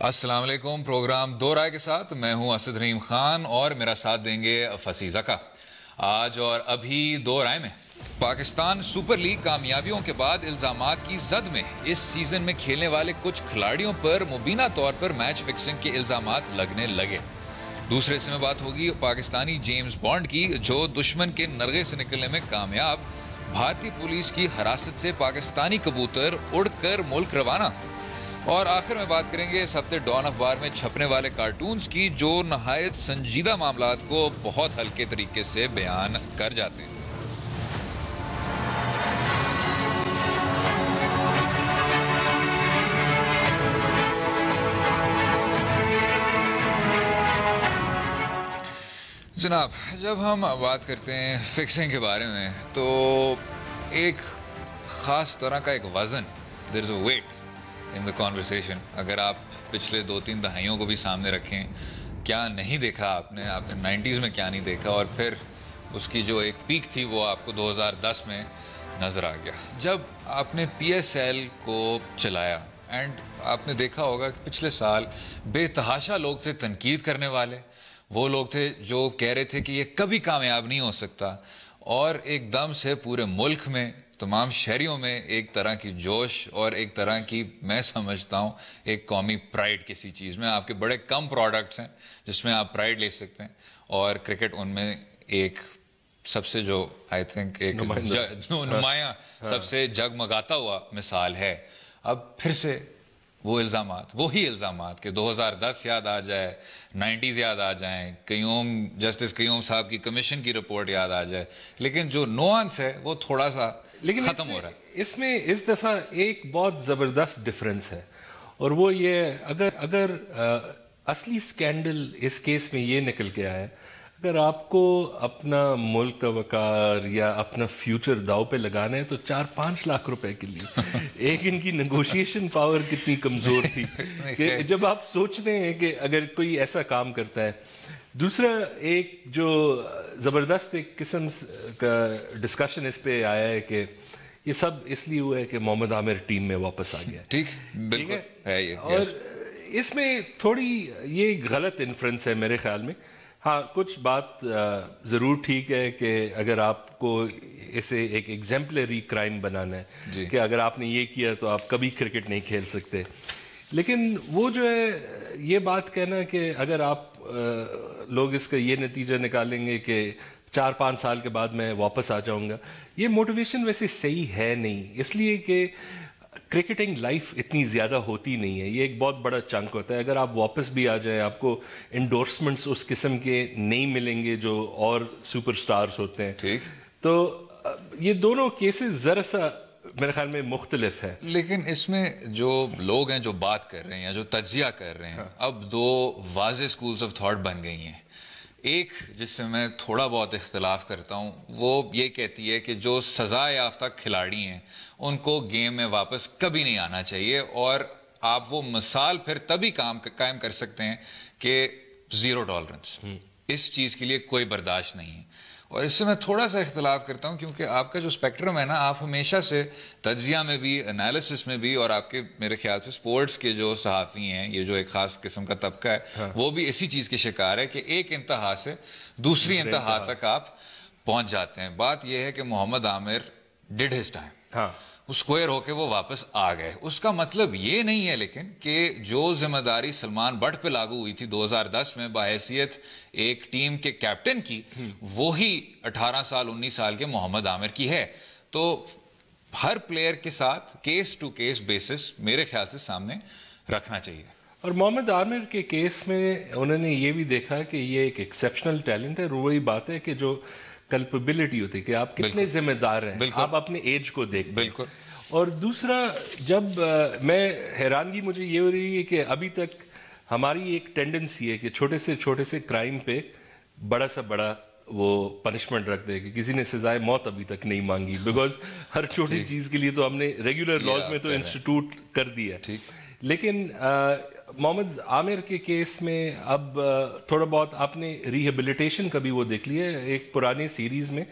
السلام علیکم. پروگرام دو رائے کے ساتھ میں ہوں اسد رحیم خان اور میرا ساتھ دیں گے فصیح کا. آج اور ابھی دو رائے میں پاکستان سپر لیگ کامیابیوں کے بعد الزامات کی زد میں اس سیزن میں کھیلنے والے کچھ کھلاڑیوں پر مبینہ طور پر میچ فکسنگ کے الزامات لگنے لگے. دوسرے حصے میں بات ہوگی پاکستانی جیمز بانڈ کی جو دشمن کے نرغے سے نکلنے میں کامیاب. بھارتی پولیس کی حراست سے پاکستانی کبوتر اڑ کر ملک روانہ. اور آخر میں بات کریں گے اس ہفتے ڈان اخبار میں چھپنے والے کارٹونز کی جو نہایت سنجیدہ معاملات کو بہت ہلکے طریقے سے بیان کر جاتے ہیں. جناب, جب ہم بات کرتے ہیں فکسنگ کے بارے میں تو ایک خاص طرح کا ایک وزن, there is a weight in the conversation. اگر آپ پچھلے 2-3 دہائیوں کو بھی سامنے رکھیں, کیا نہیں دیکھا آپ نے 90s میں کیا نہیں دیکھا, اور پھر اس کی جو ایک پیک تھی وہ آپ کو 2010 میں نظر آ گیا جب آپ نے پی ایس ایل کو چلایا. اینڈ آپ نے دیکھا ہوگا کہ پچھلے سال بے تحاشا لوگ تھے تنقید کرنے والے, وہ لوگ تھے جو کہہ رہے تھے کہ یہ کبھی کامیاب نہیں ہو سکتا, اور ایک دم سے پورے ملک میں تمام شہریوں میں ایک طرح کی جوش اور ایک طرح کی, میں سمجھتا ہوں, ایک قومی پرائیڈ کسی چیز میں. آپ کے بڑے کم پروڈکٹس ہیں جس میں آپ پرائیڈ لے سکتے ہیں, اور کرکٹ ان میں ایک سب سے جو آئی تھنک ایک نمایاں سب سے جگمگاتا ہوا مثال ہے. اب پھر سے وہ الزامات, وہی الزامات کہ 2010 یاد آ جائے, 90s یاد آ جائیں, جسٹس قیوم صاحب کی کمیشن کی رپورٹ یاد آ جائے, لیکن جو نوانس ہے وہ تھوڑا سا ختم ہو رہا ہے. اس میں اس دفعہ ایک بہت زبردست ڈفرنس ہے, اور وہ یہ اگر اصلی سکینڈل اس کیس میں یہ نکل کے آیا, اگر آپ کو اپنا ملک کا وقار یا اپنا فیوچر داؤ پہ لگانا ہے تو 4-5 لاکھ روپے کے لیے ایک ان کی نیگوشیشن پاور کتنی کمزور تھی کہ جب آپ سوچتے ہیں کہ اگر کوئی ایسا کام کرتا ہے. دوسرا ایک جو زبردست ایک قسم کا ڈسکشن اس پہ آیا ہے کہ یہ سب اس لیے ہوا ہے کہ محمد عامر ٹیم میں واپس آ گیا. ٹھیک, بالکل ہے یہ. اور اس میں تھوڑی یہ غلط انفرنس ہے میرے خیال میں. ہاں, کچھ بات ضرور ٹھیک ہے کہ اگر آپ کو اسے ایک ایگزمپلری کرائم بنانا ہے کہ اگر آپ نے یہ کیا تو آپ کبھی کرکٹ نہیں کھیل سکتے, لیکن وہ جو ہے یہ بات کہنا کہ اگر آپ لوگ اس کا یہ نتیجہ نکالیں گے کہ 4-5 سال کے بعد میں واپس آ جاؤں گا, یہ موٹیویشن ویسے صحیح ہے نہیں. اس لیے کہ کرکٹنگ لائف اتنی زیادہ ہوتی نہیں ہے, یہ ایک بہت بڑا چنک ہوتا ہے. اگر آپ واپس بھی آ جائیں آپ کو انڈورسمنٹس اس قسم کے نہیں ملیں گے جو اور سپر سٹارز ہوتے ہیں. ٹھیک, تو یہ دونوں کیسز ذرا سا میرے خیال میں مختلف ہے. لیکن اس میں جو لوگ ہیں جو بات کر رہے ہیں یا جو تجزیہ کر رہے ہیں, اب دو واضح سکولز آف تھاٹ بن گئی ہیں. ایک جس سے میں تھوڑا بہت اختلاف کرتا ہوں وہ یہ کہتی ہے کہ جو سزا یافتہ کھلاڑی ہیں ان کو گیم میں واپس کبھی نہیں آنا چاہیے, اور آپ وہ مثال پھر تبھی قائم کر سکتے ہیں کہ زیرو ٹالرنس, اس چیز کے لیے کوئی برداشت نہیں ہے. اور اس سے میں تھوڑا سا اختلاف کرتا ہوں کیونکہ آپ کا جو اسپیکٹرم ہے نا, آپ ہمیشہ سے تجزیہ میں بھی, انالیسس میں بھی, اور آپ کے میرے خیال سے سپورٹس کے جو صحافی ہیں, یہ جو ایک خاص قسم کا طبقہ ہے, وہ بھی اسی چیز کے شکار ہے کہ ایک انتہا سے دوسری انتہا تک آپ پہنچ جاتے ہیں. بات یہ ہے کہ محمد عامر ڈیڈ ہز ٹائم, اسکوائر ہو کے وہ واپس آ گئے. اس کا مطلب یہ نہیں ہے لیکن کہ جو ذمہ داری سلمان بٹ پہ لاگو ہوئی تھی 2010 میں بحیثیت ایک ٹیم کے کیپٹن کی, وہی 18 سال 19 سال کے محمد عامر کی ہے. تو ہر پلیئر کے ساتھ کیس ٹو کیس بیسس میرے خیال سے سامنے رکھنا چاہیے. اور محمد عامر کے کیس میں انہوں نے یہ بھی دیکھا کہ یہ ایک ایکسیپشنل ٹیلنٹ ہے, اور وہی بات ہے کہ جو کلپبلٹی ہوتی ہے کہ آپ کتنے ذمہ دار ہیں, آپ اپنے ایج کو دیکھتے ہیں. بالکل. اور دوسرا, جب میں حیرانگی مجھے یہ ہو رہی ہے کہ ابھی تک ہماری ایک ٹینڈنسی ہے کہ چھوٹے سے کرائم پہ بڑا سا بڑا وہ پنشمنٹ رکھ دے کہ کسی نے سزائے موت ابھی تک نہیں مانگی, بیکاز ہر چھوٹی چیز کے لیے تو ہم نے ریگولر لاز میں تو انسٹیٹیوٹ کر دیا. لیکن محمد عامر کے کیس میں اب تھوڑا بہت آپ نے ریہیبلیٹیشن کا بھی وہ دیکھ لیا. ایک پرانے سیریز میں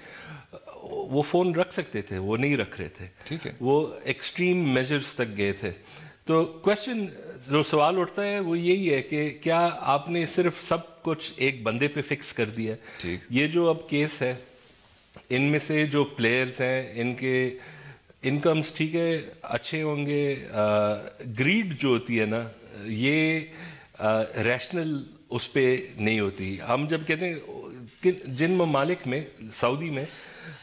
وہ فون رکھ سکتے تھے, وہ نہیں رکھ رہے تھے, ٹھیک ہے, وہ ایکسٹریم میجرز تک گئے تھے. تو کوشچن جو سوال اٹھتا ہے وہ یہی ہے کہ کیا آپ نے صرف سب کچھ ایک بندے پہ فکس کر دیا ہے؟ یہ جو اب کیس ہے، ان میں سے جو پلیئرز ہیں ان کے انکمز ٹھیک ہے اچھے ہوں گے، گریڈ جو ہوتی ہے نا یہ ریشنل اس پہ نہیں ہوتی. ہم جب کہتے ہیں کہ جن ممالک میں، سعودی میں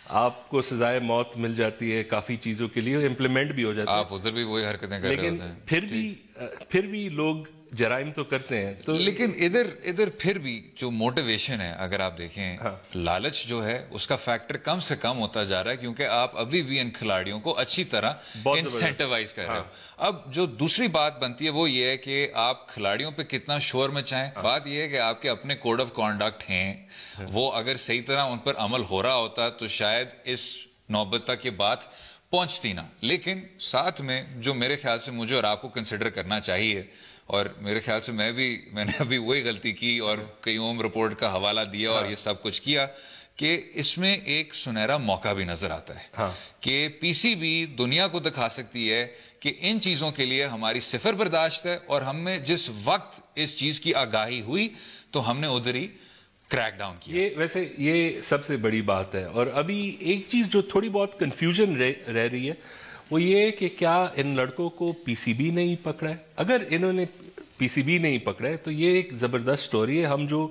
آپ کو سزائے موت مل جاتی ہے کافی چیزوں کے لیے، امپلیمنٹ بھی ہو جاتی ہے، آپ ادھر بھی وہی حرکتیں کر رہے ہوتے ہیں، لیکن پھر بھی لوگ جرائم تو کرتے ہیں. تو لیکن ادھر پھر بھی جو موٹیویشن ہے اگر آپ دیکھیں، لالچ جو ہے اس کا فیکٹر کم سے کم ہوتا جا رہا ہے، کیونکہ آپ ابھی بھی ان کھلاڑیوں کو اچھی طرح انسینٹیوائز کر رہے ہو. اب جو دوسری بات بنتی ہے وہ یہ ہے کہ آپ کھلاڑیوں پہ کتنا شور مچائیں. بات یہ ہے کہ آپ کے اپنے کوڈ آف کانڈکٹ ہیں، وہ اگر صحیح طرح ان پر عمل ہو رہا ہوتا تو شاید اس نوبت تک یہ بات پہنچتی نہ. لیکن ساتھ میں جو میرے خیال سے مجھے اور آپ کو کنسیڈر کرنا چاہیے، اور میرے خیال سے میں نے ابھی وہی غلطی کی اور قیوم رپورٹ کا حوالہ دیا اور یہ سب کچھ کیا، کہ اس میں ایک سنہرا موقع بھی نظر آتا ہے کہ پی سی بی دنیا کو دکھا سکتی ہے کہ ان چیزوں کے لیے ہماری صفر برداشت ہے، اور ہم میں جس وقت اس چیز کی آگاہی ہوئی تو ہم نے ادھر ہی کریک ڈاؤن کیا. ویسے یہ سب سے بڑی بات ہے. اور ابھی ایک چیز جو تھوڑی بہت کنفیوژن رہ رہی ہے وہ یہ ہے کہ کیا ان لڑکوں کو پی سی بی نہیں پکڑا ہے؟ اگر انہوں نے پی سی بی نہیں پکڑا ہے تو یہ ایک زبردست سٹوری ہے. ہم جو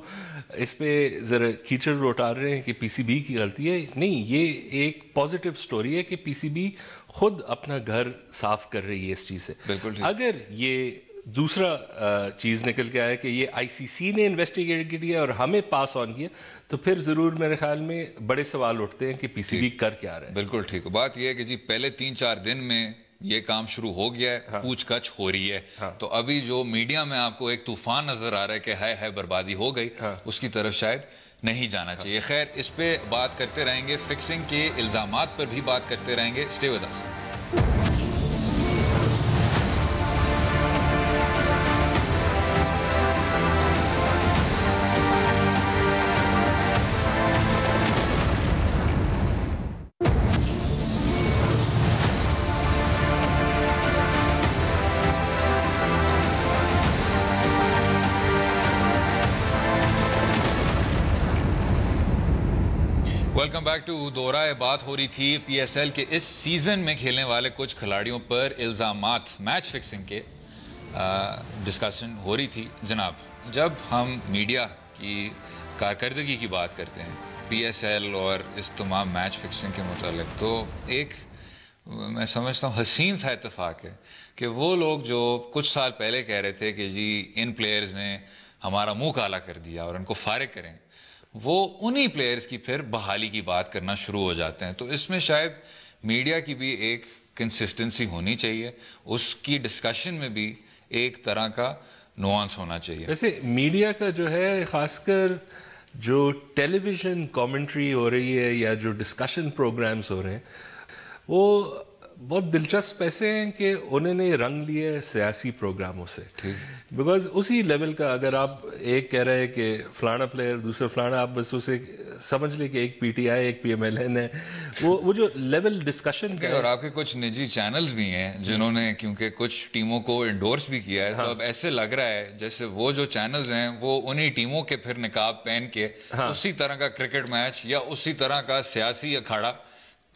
اس پہ ذرا کیچڑ اٹھا رہے ہیں کہ پی سی بی کی غلطی ہے، نہیں، یہ ایک پازیٹیو سٹوری ہے کہ پی سی بی خود اپنا گھر صاف کر رہی ہے اس چیز سے. بالکل. اگر یہ دوسرا چیز نکل کے آیا کہ یہ آئی سی سی نے انویسٹیگیٹ کیا اور ہمیں پاس آن کیا، تو پھر ضرور میرے خیال میں بڑے سوال اٹھتے ہیں کہ پی سی بی کر کیا رہا ہے. بالکل ٹھیک. بات یہ ہے کہ جی پہلے 3-4 دن میں یہ کام شروع ہو گیا ہے، پوچھ گچھ ہو رہی ہے، تو ابھی جو میڈیا میں آپ کو ایک طوفان نظر آ رہا ہے کہ ہے بربادی ہو گئی، اس کی طرف شاید نہیں جانا چاہیے. خیر، اس پہ بات کرتے رہیں گے، فکسنگ کے الزامات پر بھی بات کرتے رہیں گے. Stay with us. Welcome back to دورہ. بات ہو رہی تھی پی ایس ایل کے اس سیزن میں کھیلنے والے کچھ کھلاڑیوں پر الزامات، میچ فکسنگ کے ڈسکشن ہو رہی تھی. جناب، جب ہم میڈیا کی کارکردگی کی بات کرتے ہیں پی ایس ایل اور اس تمام میچ فکسنگ کے متعلق، تو ایک میں سمجھتا ہوں حسین سا اتفاق ہے کہ وہ لوگ جو کچھ سال پہلے کہہ رہے تھے کہ جی ان پلیئرز نے ہمارا منہ کالا کر دیا اور ان کو فارغ کریں، وہ انہی پلیئرز کی پھر بحالی کی بات کرنا شروع ہو جاتے ہیں. تو اس میں شاید میڈیا کی بھی ایک کنسسٹنسی ہونی چاہیے، اس کی ڈسکشن میں بھی ایک طرح کا نوانس ہونا چاہیے. ویسے میڈیا کا جو ہے، خاص کر جو ٹیلی ویژن کامنٹری ہو رہی ہے یا جو ڈسکشن پروگرامز ہو رہے ہیں، وہ بہت دلچسپ ایسے ہیں کہ انہوں نے رنگ لیے سیاسی پروگراموں سے. بیکاز اسی لیول کا، اگر آپ ایک کہہ رہے ہیں کہ فلانا پلیئر دوسرا فلانا، آپ بس اسے سمجھ لیں کہ ایک پی ٹی آئی ایک پی ایم ایل این ہے، وہ جو لیول ڈسکشن کا. اور آپ کے کچھ نجی چینلز بھی ہیں جنہوں نے کیونکہ کچھ ٹیموں کو انڈورس بھی کیا ہے، تو اب ایسے لگ رہا ہے جیسے وہ جو چینلز ہیں وہ انہی ٹیموں کے پھر نقاب پہن کے اسی طرح کا کرکٹ میچ یا اسی طرح کا سیاسی اکھاڑا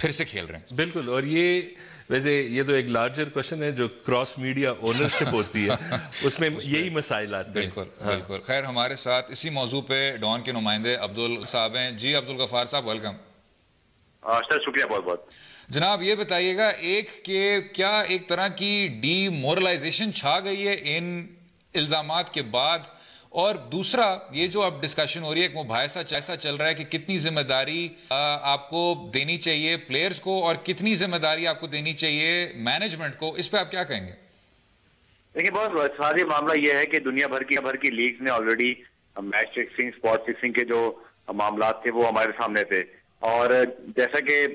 پھر سے کھیل رہے ہیں. بالکل. اور یہ ویسے یہ تو ایک لارجر کوشچن ہے جو کراس میڈیا اونرشپ ہوتی ہے، اس میں یہی مسائل آتے ہیں. بالکل. خیر، ہمارے ساتھ اسی موضوع پہ ڈان کے نمائندے عبدل صاحب ہیں. جی عبدالغفار صاحب، ویلکم. سر شکریہ بہت بہت. جناب یہ بتائیے گا کہ کیا ایک طرح کی ڈی مورلائزیشن چھا گئی ہے ان الزامات کے بعد، اور دوسرا یہ جو اب ڈسکشن ہو رہی ہے، ایک مباحثہ ایسا چل رہا ہے کہ کتنی ذمہ داری آپ کو دینی چاہیے پلیئرز کو اور کتنی ذمہ داری آپ کو دینی چاہیے مینجمنٹ کو، اس پہ آپ کیا کہیں گے؟ دیکھیں، بہت ساری معاملہ یہ ہے کہ دنیا بھر کی لیگز میں already match fixing, spot fixing کے جو معاملات تھے وہ ہمارے سامنے تھے، اور جیسا کہ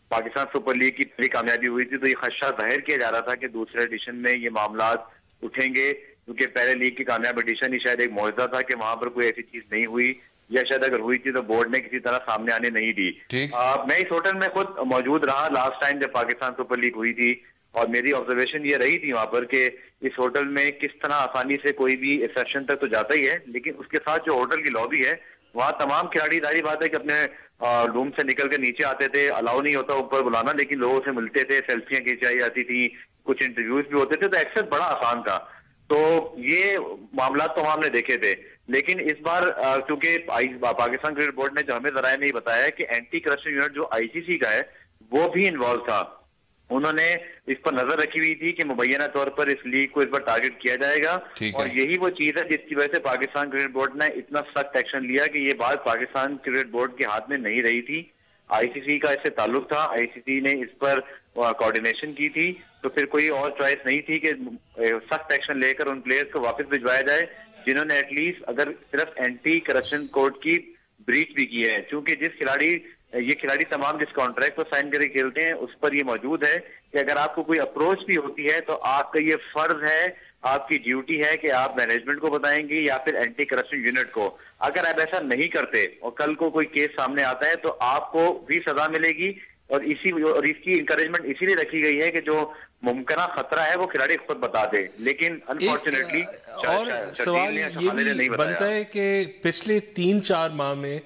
پاکستان سپر لیگ کی پہلی کامیابی ہوئی تھی تو یہ خدشہ ظاہر کیا جا رہا تھا کہ دوسرے ایڈیشن میں یہ معاملات اٹھیں گے، کیونکہ پہلے لیگ کی کامیاب ایڈیشن ہی شاید ایک معجزہ تھا کہ وہاں پر کوئی ایسی چیز نہیں ہوئی، یا شاید اگر ہوئی تھی تو بورڈ نے کسی طرح سامنے آنے نہیں دی. میں اس ہوٹل میں خود موجود رہا لاسٹ ٹائم جب پاکستان سپر لیگ ہوئی تھی، اور میری آبزرویشن یہ رہی تھی وہاں پر کہ اس ہوٹل میں کس طرح آسانی سے کوئی بھی ریسپشن تک تو جاتا ہی ہے، لیکن اس کے ساتھ جو ہوٹل کی لابی ہے وہاں تمام کھلاڑی، ظاہری بات ہے کہ اپنے روم سے نکل کے نیچے آتے تھے، الاؤ نہیں ہوتا اوپر بلانا، لیکن لوگوں سے ملتے تھے، سیلفیاں کھینچائی جاتی تھی، کچھ انٹرویوز بھی ہوتے تھے، تو ایکسس بڑا آسان تھا. تو یہ معاملات تو ہم نے دیکھے تھے. لیکن اس بار چونکہ پاکستان کرکٹ بورڈ نے جو ہمیں ذرائع نے بتایا کہ اینٹی کرپشن یونٹ جو آئی سی سی کا ہے وہ بھی انوالو تھا. انہوں نے اس پر نظر رکھی ہوئی تھی کہ مبینہ طور پر اس لیگ کو اس پر ٹارگٹ کیا جائے گا، اور یہی وہ چیز ہے جس کی وجہ سے پاکستان کرکٹ بورڈ نے اتنا سخت ایکشن لیا کہ یہ بات پاکستان کرکٹ بورڈ کے ہاتھ میں نہیں رہی تھی. آئی سی سی کا اس سے تعلق تھا، آئی سی سی نے اس پر کوارڈینیشن کی تھی، تو پھر کوئی اور چوائس نہیں تھی کہ سخت ایکشن لے کر ان پلیئرز کو واپس بھجوایا جائے جنہوں نے ایٹ لیسٹ اگر صرف اینٹی کرپشن کوڈ کی بریچ بھی کی ہے. چونکہ یہ کھلاڑی تمام جس کانٹریکٹ پر سائن کر کے کھیلتے ہیں اس پر یہ موجود ہے کہ اگر آپ کو کوئی اپروچ بھی ہوتی ہے تو آپ کا یہ فرض ہے، آپ کی ڈیوٹی ہے کہ آپ مینجمنٹ کو بتائیں گے یا پھر اینٹی کرپشن یونٹ کو. اگر آپ ایسا نہیں کرتے اور کل کو کوئی کیس سامنے آتا ہے تو آپ کو بھی سزا ملے گی. اور اس کی انکریجمنٹ اسی لیے رکھی گئی ہے کہ جو ممکنہ خطرہ ہے وہ کھلاڑی خود بتا دے. لیکن انفارچونیٹلی اور سوال یہ بھی بنتا ہے کہ پچھلے 3-4 ماہ میں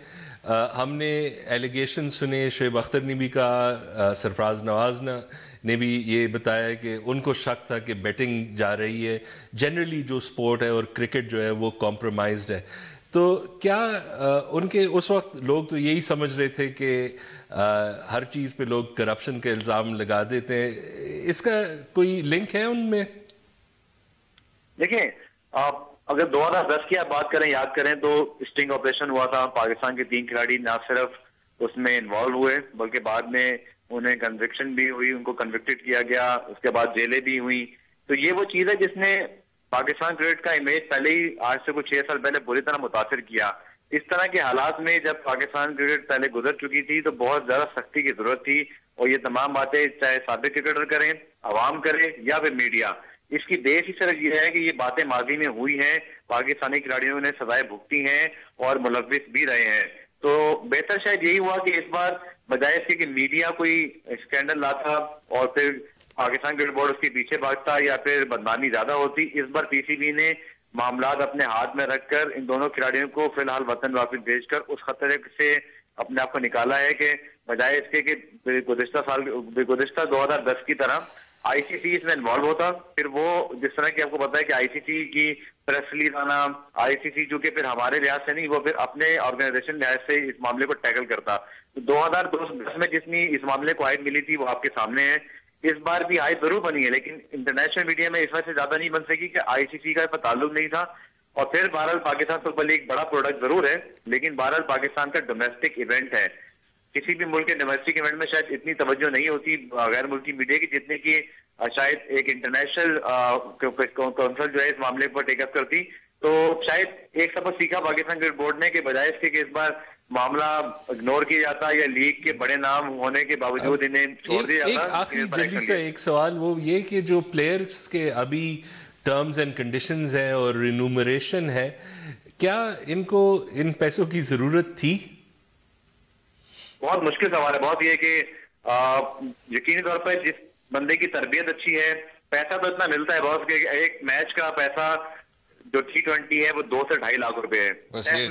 ہم نے ایلیگیشن سنے، شعیب اختر نے بھی کہا، سرفراز نواز نے بھی یہ بتایا کہ ان کو شک تھا کہ بیٹنگ جا رہی ہے. جنرلی جو سپورٹ ہے اور کرکٹ جو ہے وہ کمپرومائزڈ ہے. تو کیا ان کے اس وقت لوگ تو یہی سمجھ رہے تھے کہ ہر چیز پہ لوگ کرپشن کے الزام لگا دیتے ہیں، اس کا کوئی لنک ہے ان میں؟ دیکھیں، آپ اگر 2010 کی آپ بات کریں، یاد کریں تو اسٹنگ آپریشن ہوا تھا. پاکستان کے 3 کھلاڑی نہ صرف اس میں انوالو ہوئے بلکہ بعد میں انہیں کنوکشن بھی ہوئی، ان کو کنوکٹڈ کیا گیا، اس کے بعد جیلیں بھی ہوئی. تو یہ وہ چیز ہے جس نے پاکستان کرکٹ کا امیج پہلے ہی آج سے کچھ 6 سال پہلے بری طرح متاثر کیا. اس طرح کے حالات میں جب پاکستان کرکٹ پہلے گزر چکی تھی تو بہت زیادہ سختی کی ضرورت تھی. اور یہ تمام باتیں چاہے سابق کرکٹر کریں، عوام کرے یا پھر میڈیا، اس کی بیس ہی صرف یہ ہے کہ یہ باتیں ماضی میں ہوئی ہیں، پاکستانی کھلاڑیوں نے سزائیں بھگتی ہیں اور ملوث بھی رہے ہیں. تو بہتر شاید یہی ہوا کہ اس بار بجائے اس کے کہ میڈیا کوئی اسکینڈل لاتا اور پھر پاکستان کرکٹ بورڈ اس کے پیچھے بھاگتا یا پھر بدنامی زیادہ ہوتی، اس بار پی سی بی نے معاملات اپنے ہاتھ میں رکھ کر ان دونوں کھلاڑیوں کو فی الحال وطن واپس بھیج کر اس خطرے سے اپنے آپ کو نکالا ہے کہ بجائے اس کے کہ گزشتہ 2010 کی طرح آئی سی سی اس میں انوالو ہوتا، پھر وہ جس طرح کہ آپ کو پتا ہے کہ آئی سی سی کی پریس ریلیز آنا، آئی سی سی چونکہ پھر ہمارے لحاظ سے نہیں، وہ پھر اپنے آرگنائزیشن لحاظ سے اس معاملے کو ٹیکل کرتا. 2010 میں جتنی اس معاملے کو آئٹ ملی تھی وہ آپ کے سامنے ہے. اس بار بھی آئٹ ضرور بنی ہے لیکن انٹرنیشنل میڈیا میں اس وجہ سے زیادہ نہیں بن سکی کہ آئی سی سی کا اس پر تعلق نہیں تھا. اور پھر بہرحال پاکستان سپر لیگ بڑا پروڈکٹ ضرور ہے لیکن بہرحال پاکستان کا ڈومیسٹک ایونٹ ہے. کسی بھی ملک کے ڈومیسٹک ایونٹ میں شاید اتنی توجہ نہیں ہوتی غیر ملکی میڈیا کی جتنے کی شاید ایک انٹرنیشنل کونسل جو ہے اس معاملے پر ٹیک اپ کرتی. تو شاید ایک سبق سیکھا پاکستان کرکٹ بورڈ نے کہ بجائے اس کے کہ اس بار معاملہ اگنور کیا جاتا یا لیگ کے بڑے نام ہونے کے باوجود انہیں چھوڑ دیا جاتا. آخری جلدی سے ایک سوال وہ یہ کہ جو پلیئرز کے ابھی ٹرمز اینڈ کنڈیشنز ہیں اور رینومریشن ہے، کیا ان کو ان پیسوں کی ضرورت تھی؟ بہت مشکل سوال ہے. بہت یہ کہ یقینی طور پر جس بندے کی تربیت اچھی ہے، پیسہ تو اتنا ملتا ہے بہت کہ ایک میچ کا پیسہ جو T20 ہے وہ 2 سے 2.5 لاکھ روپے ہے. بس یہ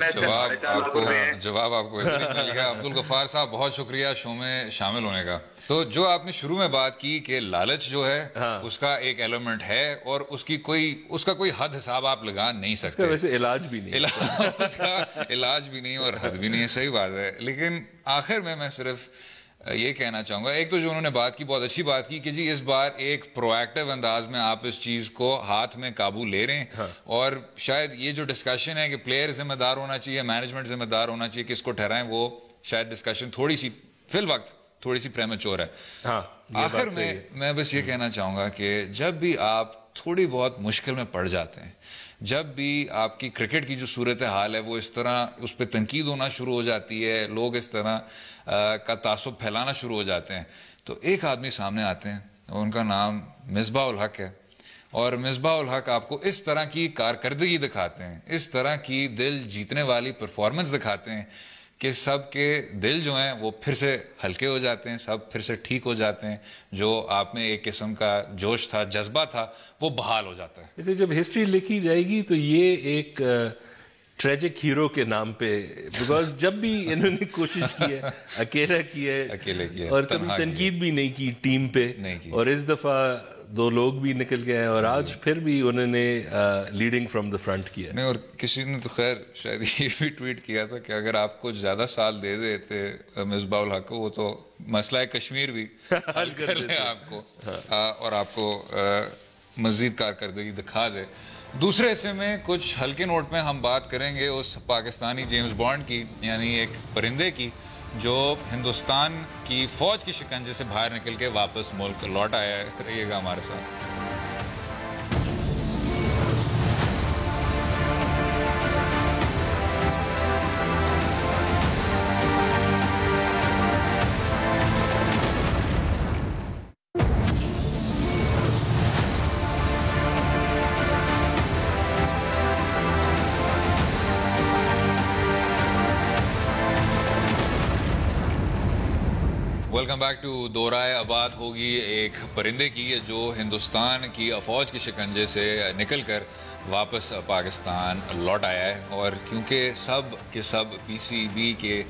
جواب آپ کو مل گیا. عبدالغفار صاحب بہت شکریہ شو میں شامل ہونے کا. تو جو آپ نے شروع میں بات کی کہ لالچ جو ہے اس کا ایک ایلیمنٹ ہے اور اس کا کوئی حد حساب آپ لگا نہیں سکتے. ویسے علاج بھی نہیں، اس کا علاج بھی نہیں اور حد بھی نہیں ہے. صحیح بات ہے. لیکن آخر میں صرف یہ کہنا چاہوں گا، ایک تو جو انہوں نے بات کی بہت اچھی بات کی کہ جی اس بار ایک پرو ایکٹیو انداز میں آپ اس چیز کو ہاتھ میں قابو لے رہے ہیں. اور شاید یہ جو ڈسکشن ہے کہ پلیئر ذمہ دار ہونا چاہیے، مینجمنٹ ذمہ دار ہونا چاہیے، کس کو ٹھہرائیں، وہ شاید ڈسکشن تھوڑی سی فی الوقت تھوڑی سی پریمیچور ہے. آخر میں بس یہ کہنا چاہوں گا کہ جب بھی آپ تھوڑی بہت مشکل میں پڑ جاتے ہیں، جب بھی آپ کی کرکٹ کی جو صورتحال ہے وہ اس طرح اس پہ تنقید ہونا شروع ہو جاتی ہے، لوگ اس طرح کا تعصب پھیلانا شروع ہو جاتے ہیں، تو ایک آدمی سامنے آتے ہیں، ان کا نام مصباح الحق ہے. اور مصباح الحق آپ کو اس طرح کی کارکردگی دکھاتے ہیں، اس طرح کی دل جیتنے والی پرفارمنس دکھاتے ہیں کہ سب کے دل جو ہیں وہ پھر سے ہلکے ہو جاتے ہیں, سب پھر سے ٹھیک ہو جاتے ہیں, جو آپ میں ایک قسم کا جوش تھا, جذبہ تھا, وہ بحال ہو جاتا ہے. جیسے جب ہسٹری لکھی جائے گی تو یہ ایک ٹریجک ہیرو کے نام پہ, بیکاز جب بھی انہوں نے کوشش کی ہے اکیلا کی ہے اور کبھی تنقید بھی نہیں کی ٹیم پہ, اور اس دفعہ 2 لوگ بھی نکل گئے ہیں اور آج پھر بھی انہوں نے لیڈنگ فرام دا فرنٹ کیا. نہیں, اور کسی نے تو خیر شاید یہ بھی ٹویٹ کیا تھا کہ اگر آپ کچھ زیادہ سال دے دیتے مصباح الحق کو, وہ تو مسئلہ کشمیر بھی حل کر لے آپ کو اور آپ کو مزید کارکردگی دکھا دے. دوسرے حصے میں کچھ ہلکے نوٹ میں ہم بات کریں گے اس پاکستانی جیمز بانڈ کی, یعنی ایک پرندے کی جو ہندوستان کی فوج کی شکنجے سے باہر نکل کے واپس ملک لوٹ آیا ہے. رہیے گا ہمارے ساتھ. ویلکم بیک ٹو دو رائے. اب بات ہوگی ایک پرندے کی جو ہندوستان کی افواج کی شکنجے سے نکل کر واپس پاکستان لوٹ آیا ہے, اور کیونکہ سب کے سب پی سی بی کے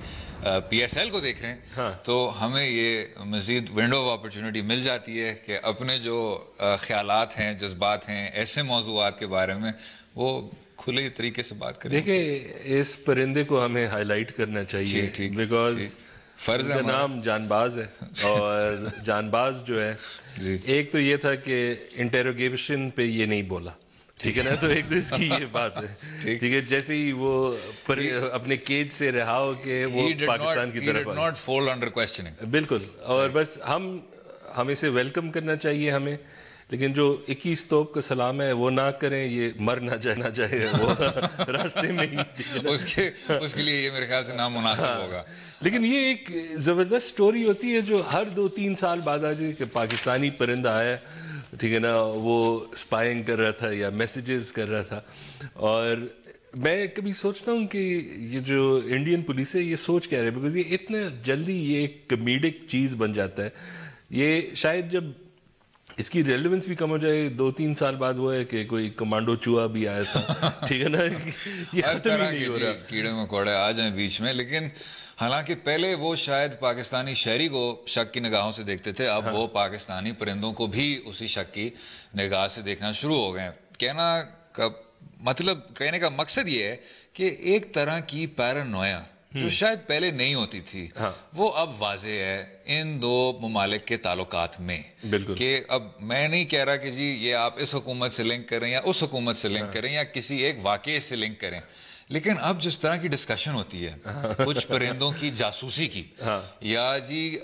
پی ایس ایل کو دیکھ رہے ہیں تو ہمیں یہ مزید ونڈو آف اپرچونٹی مل جاتی ہے کہ اپنے جو خیالات ہیں, جذبات ہیں, ایسے موضوعات کے بارے میں وہ کھلے طریقے سے بات کریں. دیکھیں, اس پرندے کو ہمیں ہائی لائٹ کرنا چاہیے بیکاز فرض کا نام جان باز ہے, اور جان باز جو ہے ایک تو یہ تھا کہ انٹیروگیشن پہ یہ نہیں بولا, ٹھیک ہے نا, تو ایک تو اس کی یہ بات ہے, ٹھیک ہے, جیسے ہی وہ اپنے کیج سے رہا ہو کے وہ پاکستان کی طرف not fall under questioning. بالکل, اور بس ہم اسے ویلکم کرنا چاہیے ہمیں, لیکن جو 21 توپ کا سلام ہے وہ نہ کریں, یہ مر نہ جائے وہ راستے میں ہی اس کے لیے یہ میرے خیال سے نامناسب ہوگا. لیکن یہ ایک زبردست سٹوری ہوتی ہے جو ہر 2-3 سال بعد آ جائے کہ پاکستانی پرندہ آیا, ٹھیک ہے نا, وہ اسپائنگ کر رہا تھا یا میسیجز کر رہا تھا. اور میں کبھی سوچتا ہوں کہ یہ جو انڈین پولیس ہے یہ سوچ کیا رہے, بیکاز یہ اتنا جلدی یہ ایک کمیڈک چیز بن جاتا ہے. یہ شاید جب اس کی ریلیونس بھی کم ہو جائے 2-3 سال بعد وہ ہے کہ کوئی کمانڈو چوہا بھی آیا تھا, ٹھیک ہے نا, یہ ہر طرح کے کیڑے مکوڑے آ جائیں بیچ میں. لیکن حالانکہ پہلے وہ شاید پاکستانی شہری کو شک کی نگاہوں سے دیکھتے تھے, اب وہ پاکستانی پرندوں کو بھی اسی شک کی نگاہ سے دیکھنا شروع ہو گئے. کہنے کا مقصد یہ ہے کہ ایک طرح کی پیرانویا جو شاید پہلے نہیں ہوتی تھی وہ اب واضح ہے ان 2 ممالک کے تعلقات میں, کہ اب میں نہیں کہہ رہا کہ جی یہ آپ اس حکومت سے لنک کریں یا اس حکومت سے لنک کریں یا کسی ایک واقعے سے لنک کریں, لیکن اب جس طرح کی ڈسکشن ہوتی ہے کچھ پرندوں کی جاسوسی کی, یا جی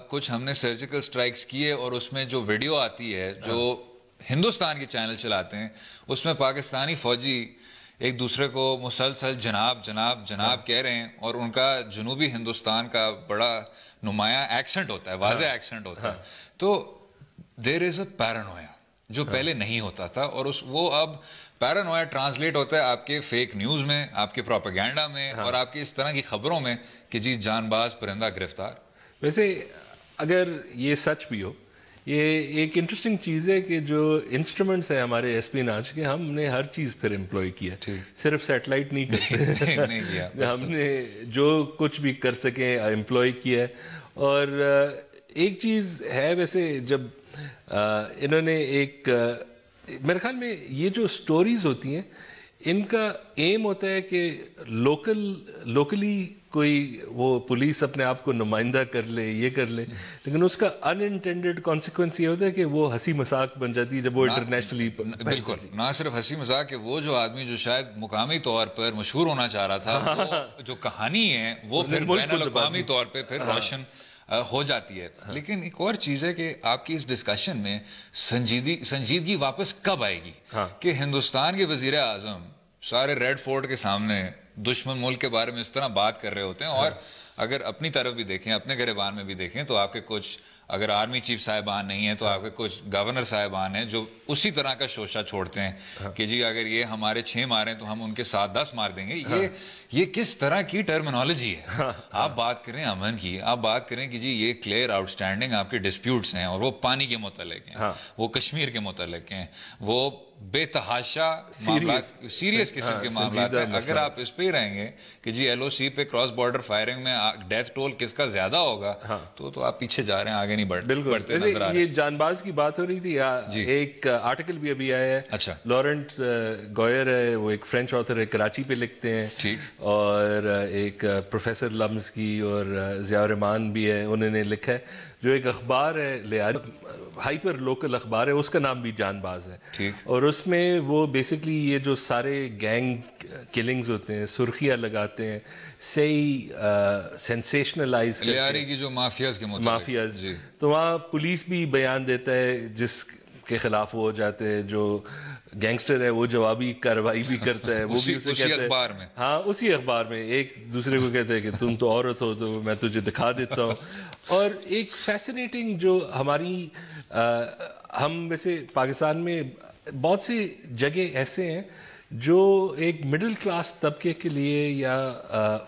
کچھ ہم نے سرجیکل سٹرائکس کیے اور اس میں جو ویڈیو آتی ہے جو ہندوستان کے چینل چلاتے ہیں اس میں پاکستانی فوجی ایک دوسرے کو مسلسل جناب جناب جناب کہہ رہے ہیں, اور ان کا جنوبی ہندوستان کا بڑا نمایاں ایکسنٹ ہوتا ہے, واضح ایکسنٹ ہوتا ہے. تو دیر از اے پیرانویا جو پہلے نہیں ہوتا تھا, اور وہ اب پیرانویا ٹرانسلیٹ ہوتا ہے آپ کے فیک نیوز میں, آپ کے پروپیگینڈا میں, اور آپ کی اس طرح کی خبروں میں کہ جی جان باز پرندہ گرفتار. ویسے اگر یہ سچ بھی ہو, یہ ایک انٹرسٹنگ چیز ہے کہ جو انسٹرومنٹس ہیں ہمارے ایسپیناج کے, ہم نے ہر چیز پھر امپلوائے کیا, صرف سیٹلائٹ نہیں کرتے, ہم نے جو کچھ بھی کر سکیں امپلوائے کیا ہے. اور ایک چیز ہے ویسے, جب انہوں نے ایک میرے خیال میں یہ جو سٹوریز ہوتی ہیں ان کا ایم ہوتا ہے کہ لوکلی کوئی وہ پولیس اپنے آپ کو نمائندہ کر لے, یہ کر لے, لیکن اس کا ان انٹینڈیڈ کانسیکوینس یہ ہوتا ہے کہ وہ ہنسی مذاق بن جاتی ہے جب وہ انٹرنیشنلی. بالکل, نہ صرف ہنسی مذاق کہ وہ جو آدمی جو شاید مقامی طور پر مشہور ہونا چاہ رہا تھا, وہ جو کہانی ہے وہ پھر بین الاقوامی طور پہ پھر روشن ہو جاتی ہے. لیکن ایک اور چیز ہے کہ آپ کی اس ڈسکشن میں سنجیدگی واپس کب آئے گی کہ ہندوستان کے وزیر اعظم سارے ریڈ فورٹ کے سامنے دشمن ملک کے بارے میں اس طرح بات کر رہے ہوتے ہیں, اور اگر اپنی طرف بھی دیکھیں, اپنے گریبان میں بھی دیکھیں, تو آپ کے کچھ اگر آرمی چیف صاحبان نہیں ہیں تو آپ کے کچھ گورنر صاحبان ہیں جو اسی طرح کا شوشہ چھوڑتے ہیں کہ جی اگر یہ ہمارے 6 ماریں تو ہم ان کے 7-10 مار دیں گے. یہ کس طرح کی ٹرمینالوجی ہے؟ آپ بات کریں امن کی, آپ بات کریں کہ جی یہ کلیئر آؤٹ اسٹینڈنگ آپ کے ڈسپیوٹس ہیں اور وہ پانی کے متعلق ہیں, وہ کشمیر کے متعلق ہیں, وہ بے تحاشا سیریس قسم کے معاملات ہیں. اگر آپ اس پہ رہیں گے کہ جی ایل او سی پہ کراس بارڈر فائرنگ میں ڈیتھ ٹول کس کا زیادہ ہوگا تو آپ پیچھے جا رہے ہیں, آگے نہیں بڑھتے نظر آ رہے. یہ جان باز کی بات ہو رہی تھی, ایک آرٹیکل بھی ابھی آیا ہے. اچھا, لارنٹ گوئر ہے, وہ ایک فرینچ آتھر ہے, کراچی پہ لکھتے ہیں. ٹھیک. اور ایک پروفیسر لمز کی اور ضیاء الرحمان بھی ہے, انہوں نے لکھا ہے. جو ایک اخبار ہے ہائپر لوکل اخبار ہے, اس کا نام بھی جان باز ہے. ٹھیک. اور اس میں وہ بیسکلی یہ جو سارے گینگ کلنگز ہوتے ہیں, سرخیاں لگاتے ہیں, صحیح سینسیشنلائز لیاری کی جو مافیاز کے مافیاز, تو وہاں پولیس بھی بیان دیتا ہے جس کے خلاف وہ ہو جاتے ہیں. جو گینگسٹر ہے وہ جوابی کارروائی بھی کرتا ہے, وہ بھی اسے کہتا ہے اخبار میں, ہاں اسی اخبار میں ایک دوسرے کو کہتے ہیں کہ تم تو عورت ہو تو میں تجھے دکھا دیتا ہوں. اور ایک فیسنیٹنگ جو ہماری ہم ویسے پاکستان میں بہت سی جگہ ایسے ہیں جو ایک مڈل کلاس طبقے کے لیے یا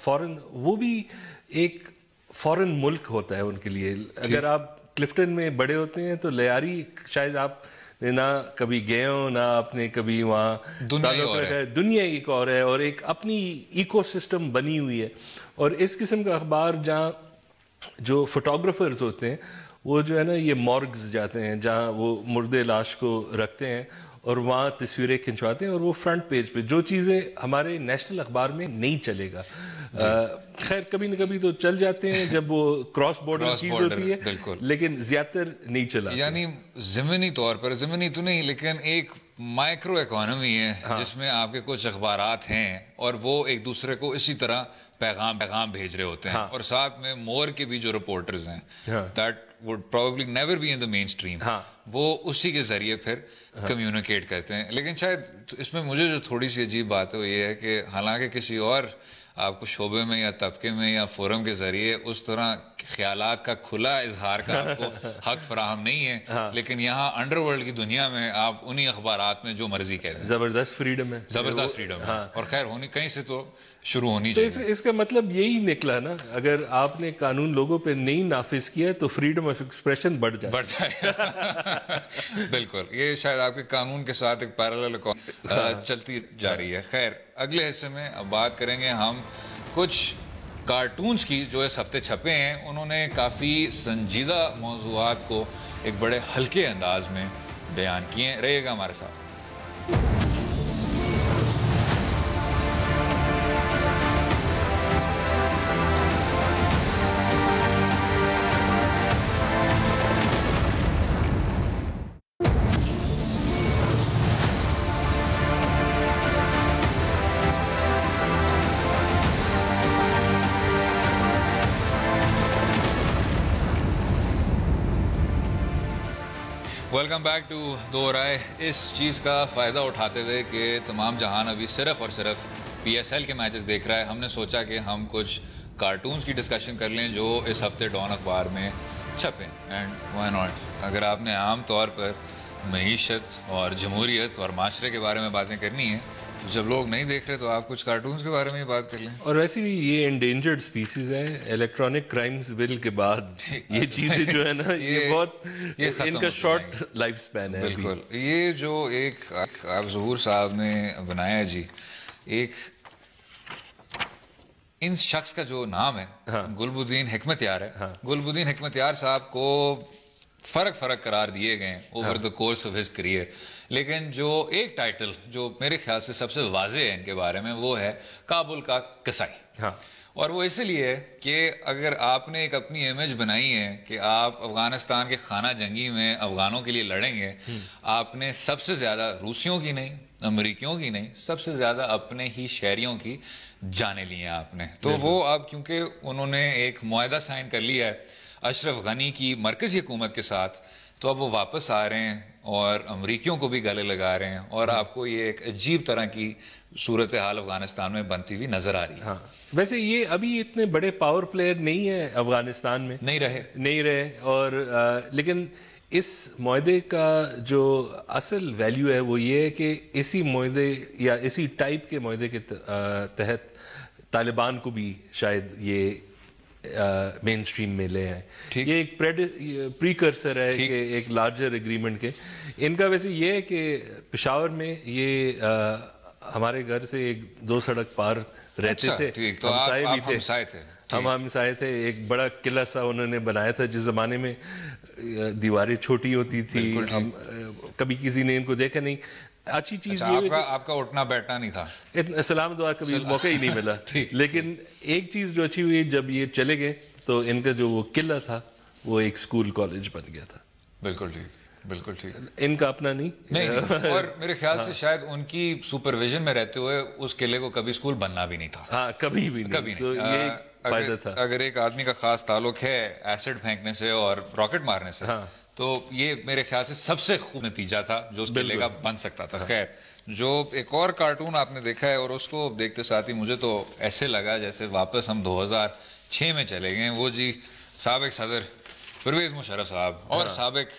فورن, وہ بھی ایک فورن ملک ہوتا ہے ان کے لیے. اگر آپ کلفٹن میں بڑے ہوتے ہیں تو لیاری شاید آپ نہ کبھی گئے ہو, نہ آپ نے کبھی وہاں دنیا ایک اور ہے اور ایک اپنی ایکو سسٹم بنی ہوئی ہے. اور اس قسم کا اخبار جہاں جو فوٹوگرافرز ہوتے ہیں وہ جو ہے نا یہ مورگز جاتے ہیں جہاں وہ مردے لاش کو رکھتے ہیں اور وہاں تصویریں کھنچواتے ہیں, اور وہ فرنٹ پیج پہ جو چیزیں ہمارے نیشنل اخبار میں نہیں چلے گا. خیر کبھی نہ کبھی تو چل جاتے ہیں جب وہ کراس بارڈر چیز ہوتی ہے, لیکن زیادہ تر نہیں چلا. یعنی ضمنی طور پر, ضمنی تو نہیں لیکن ایک مائکرو اکانومی ہے جس میں آپ کے کچھ اخبارات ہیں اور وہ ایک دوسرے کو اسی طرح پیغام بھیج رہے ہوتے ہیں. اور ساتھ میں مور کے بھی جو رپورٹرز ہیں that would probably never be in the mainstream, وہ اسی کے ذریعے پھر کمیونیکیٹ کرتے ہیں. لیکن شاید اس میں مجھے جو تھوڑی سی عجیب بات ہے وہ یہ ہے کہ حالانکہ کسی اور آپ کو شعبے میں یا طبقے میں یا فورم کے ذریعے اس طرح خیالات کا کھلا اظہار کا آپ کو حق فراہم نہیں ہے, لیکن یہاں انڈر ورلڈ کی دنیا میں آپ انہی اخبارات میں جو مرضی کہتے ہیں. زبردست فریڈم ہے, زبردست فریڈم ہے. اور خیر ہونی کہیں سے تو شروع ہونی چاہیے. اس کا مطلب یہی نکلا نا, اگر آپ نے قانون لوگوں پہ نہیں نافذ کیا تو فریڈم آف ایکسپریشن بڑھ جائے. بالکل, یہ شاید آپ کے قانون کے ساتھ ایک پیرالل چلتی جا رہی ہے. خیر اگلے حصے میں اب بات کریں گے ہم کچھ کارٹونز کی جو اس ہفتے چھپے ہیں. انہوں نے کافی سنجیدہ موضوعات کو ایک بڑے ہلکے انداز میں بیان کیے ہیں. رہیے گا ہمارے ساتھ. ویلکم بیک ٹو دو رائے. اس چیز کا فائدہ اٹھاتے ہوئے کہ تمام جہان ابھی صرف اور صرف پی ایس ایل کے میچز دیکھ رہا ہے, ہم نے سوچا کہ ہم کچھ کارٹونز کی ڈسکشن کر لیں جو اس ہفتے ڈان اخبار میں چھپیں. اینڈ وائی ناٹ, اگر آپ نے عام طور پر معیشت اور جمہوریت اور معاشرے کے بارے میں باتیں کرنی ہیں تو جب لوگ نہیں دیکھ رہے تو آپ کچھ کارٹونز کے بارے میں ہی بات کر لیں. اور ویسے بھی یہ انڈینجرڈ سپیسیز ہیں. الیکٹرانک کرائمز بل کے بعد یہ چیزیں جو ہے نا یہ بہت ان کا شارٹ لائف سپین ہے. بالکل, یہ جو ایک آپ ظہور صاحب نے بنایا جی, ایک ان شخص کا جو نام ہے گلبدین حکمتیار ہے. گلبدین حکمتیار صاحب کو فرق قرار دیے گئے over the course of his career, لیکن جو ایک ٹائٹل جو میرے خیال سے سب سے واضح ہے ان کے بارے میں وہ ہے کابل کا قصائی. اور وہ اس لیے ہے کہ اگر آپ نے ایک اپنی امیج بنائی ہے کہ آپ افغانستان کے خانہ جنگی میں افغانوں کے لیے لڑیں گے, آپ نے سب سے زیادہ روسیوں کی نہیں, امریکیوں کی نہیں, سب سے زیادہ اپنے ہی شہریوں کی جانے لی ہیں آپ نے. تو وہ اب کیونکہ انہوں نے ایک معاہدہ سائن کر لیا ہے اشرف غنی کی مرکزی حکومت کے ساتھ تو اب وہ واپس آ رہے ہیں اور امریکیوں کو بھی گلے لگا رہے ہیں اور آپ کو یہ ایک عجیب طرح کی صورتحال افغانستان میں بنتی ہوئی نظر آ رہی ہے. ہاں ویسے یہ ابھی اتنے بڑے پاور پلیئر نہیں ہیں افغانستان میں, نہیں رہے اور لیکن اس معاہدے کا جو اصل ویلیو ہے وہ یہ ہے کہ اسی معاہدے یا اسی ٹائپ کے معاہدے کے تحت طالبان کو بھی شاید یہ مین اسٹریم میں لے آئے. یہ ایک پریکرسر ہے کہ ایک لارجر ایگریمنٹ کے. ان کا ویسے یہ ہے کہ پشاور میں یہ ہمارے گھر سے 2 سڑک پار رہتے تھے, ہمسائے بھی تھے, ہم ہمسائے تھے. ایک بڑا قلعہ سا انہوں نے بنایا تھا جس زمانے میں دیواریں چھوٹی ہوتی تھی, ہم کبھی کسی نے ان کو دیکھا نہیں. اچھی چیز یہ آپ کا اٹھنا بیٹھنا نہیں تھا, سلام دعا کبھی موقع ہی نہیں ملا. لیکن ایک چیز جو اچھی ہوئی, جب یہ چلے گئے تو ان کا جو وہ قلعہ تھا وہ ایک اسکول کالج بن گیا تھا. بالکل ٹھیک, بالکل ٹھیک. ان کا اپنا نہیں اور میرے خیال سے شاید ان کی سپرویژن میں رہتے ہوئے اس قلعے کو کبھی اسکول بننا بھی نہیں تھا. ہاں کبھی بھی نہیں. تو یہ فائدہ تھا. اگر ایک آدمی کا خاص تعلق ہے ایسڈ پھینکنے سے اور راکٹ مارنے سے, تو یہ میرے خیال سے سب سے خوب نتیجہ تھا جو اس قلعے کا بن سکتا تھا. خیر, جو ایک اور کارٹون آپ نے دیکھا ہے اور اس کو دیکھتے ساتھ ہی مجھے تو ایسے لگا جیسے واپس ہم 2006 میں چلے گئے. وہ جی سابق صدر پرویز مشرف صاحب اور سابق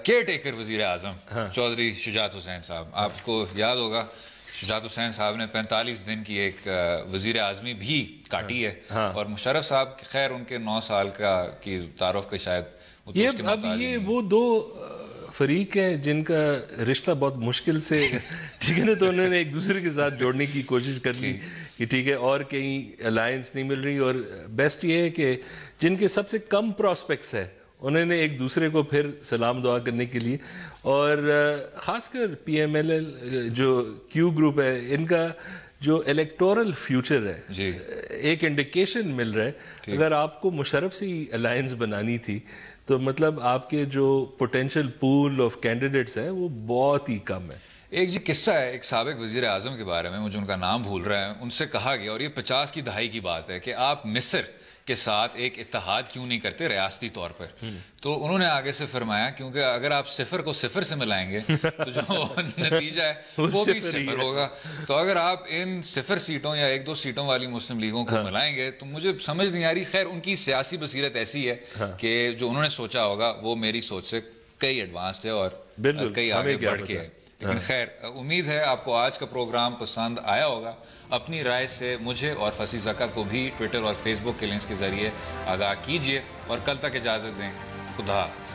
کیئر ٹیکر وزیر اعظم چودھری شجاعت حسین صاحب. آپ کو یاد ہوگا شجاعت حسین صاحب نے 45 دن کی ایک وزیر اعظمی بھی کاٹی ہے, اور مشرف صاحب خیر ان کے 9 سال کی تعارف کے شاید یہ وہ 2 فریق ہیں جن کا رشتہ بہت مشکل سے ٹھیک ہے نا, تو انہوں نے ایک دوسرے کے ساتھ جوڑنے کی کوشش کر لی کہ ٹھیک ہے, اور کہیں الائنس نہیں مل رہی. اور بیسٹ یہ ہے کہ جن کے سب سے کم پراسپیکٹس ہے انہوں نے ایک دوسرے کو پھر سلام دعا کرنے کے لیے, اور خاص کر پی ایم ایل ایل جو کیو گروپ ہے, ان کا جو الیکٹورل فیوچر ہے ایک انڈیکیشن مل رہا ہے. اگر آپ کو مشرف سے ہی الائنس بنانی تھی تو مطلب آپ کے جو پوٹینشیل پول آف کینڈیڈیٹس ہیں وہ بہت ہی کم ہے. ایک جی قصہ ہے ایک سابق وزیر اعظم کے بارے میں, مجھے ان کا نام بھول رہا ہے. ان سے کہا گیا, اور یہ 50 کی دہائی کی بات ہے, کہ آپ مصر کے ساتھ ایک اتحاد کیوں نہیں کرتے ریاستی طور پر. تو انہوں نے آگے سے فرمایا کیونکہ اگر آپ 0 کو 0 سے ملائیں گے تو جو نتیجہ ہے وہ بھی 0 ہوگا. تو اگر آپ ان 0 سیٹوں یا 1-2 سیٹوں والی مسلم لیگوں کو ملائیں گے تو مجھے سمجھ نہیں آ رہی. خیر ان کی سیاسی بصیرت ایسی ہے کہ جو انہوں نے سوچا ہوگا وہ میری سوچ سے کئی ایڈوانسڈ ہے اور کئی آگے بڑھ کے ہے. لیکن خیر امید ہے آپ کو آج کا پروگرام پسند آیا ہوگا. اپنی رائے سے مجھے اور فصیح زکا کو بھی ٹویٹر اور فیس بک کے لنکس کے ذریعے آگاہ کیجیے, اور کل تک اجازت دیں. خدا حافظ.